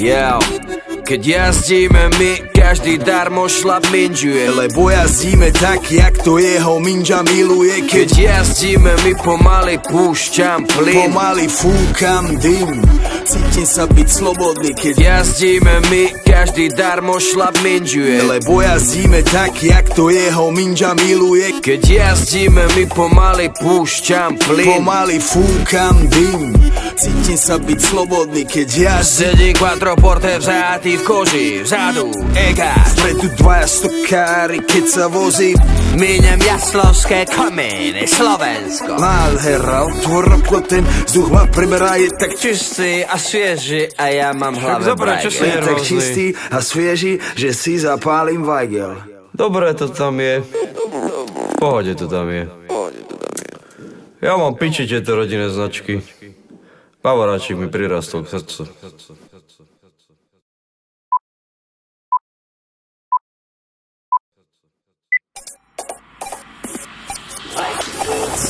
Yeah. Keď jazdíme my, každý darmo šlap minžuje, lebo jazdíme tak, jak to jeho minža miluje. Keď jazdíme my, pomaly púšťam plyn, pomaly fúkam dym, cítim sa byť slobodný. Keď jazdíme my, každý darmo šlap minžuje, lebo jazdíme tak, jak to jeho minža miluje. Keď jazdíme my, pomaly púšťam plyn, pomaly fúkam dym, cítim sa byť slobodný. Keď sedím quattroporte vzatý v koži, vzadu ega, vpredu dvaja stokári, keď sa vozím. Míňam jaslovské kamene, Slovensko. Nádhera, otvorno ten vzduch ma preberá, je tak čistý a svieži a ja mám hlave brajgel. Je tak čistý a svieži, že si zapálim vajgel. Dobre to tam je. V pohode to tam je. Ja mám piči tieto rodinné značky. Bavoráčik mi prirastol k srdcu.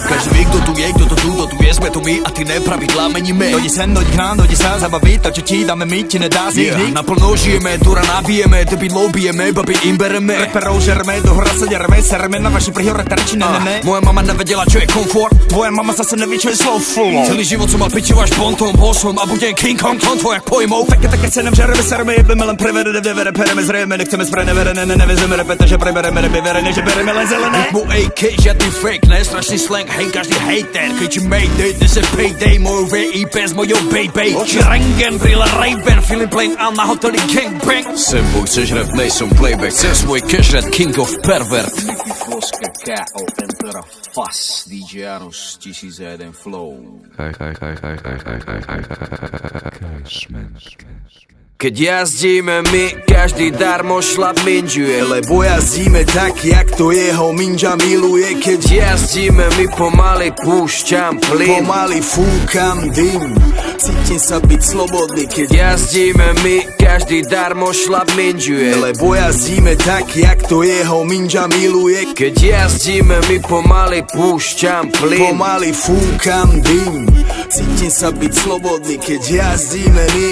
Každý ví, kdo tu je, kdo to tu je, jsme to my a ty nepravidla meníme. Dojdi sem, dojdi k nám, dojdi sa zabaviť, to čo ti dáme my, ti nedá znikniť. Naplno žijeme, dura nabijeme, debilov bijeme, babi im bereme. Reperov žerme, do hora sa dereme, sereme na vaši prihore terči, ne. Moja mama nevedela, čo je komfort, tvoja mama zase neví, čo je slow flow. Celý život som mal piču až bontom, bosom a budem King Kong, konto jak pojmou. Také se nem žereme, sereme, jebeme len prevere, devere, pereme, zrejeme, nechceme spreneverené, nevezeme repete, že prebereme, nebeverene, že bereme len zelené. Mu AK, žiadny fake, ne, strašný slang, hej, každý hater, keď ti mayday, dnes je payday, moju VIP s mojou baby. Oči rengen, brýle Ray-Ban, feeling plain a na hoteli gangbang. Sembo, chceš rap, nejsom playback, chcem svoj cash rap, king of pervert. Floska KO, Tempera, Fas, DJ Aros, 1001 Flow. Keď jazdíme my, každý darmo šlap minžuje, lebo jazdíme tak, jak to jeho minža miluje. Keď jazdíme my, pomaly púšťam plyn, pomaly fúkam dym, cítim sa byť slobodný. Keď jazdíme my, každý darmo šlap minžuje, lebo jazdíme tak, jak to jeho minža miluje. Keď jazdíme my, pomaly púšťam plyn, pomaly fúkam dym, cítim sa byť slobodný. Keď jazdíme my,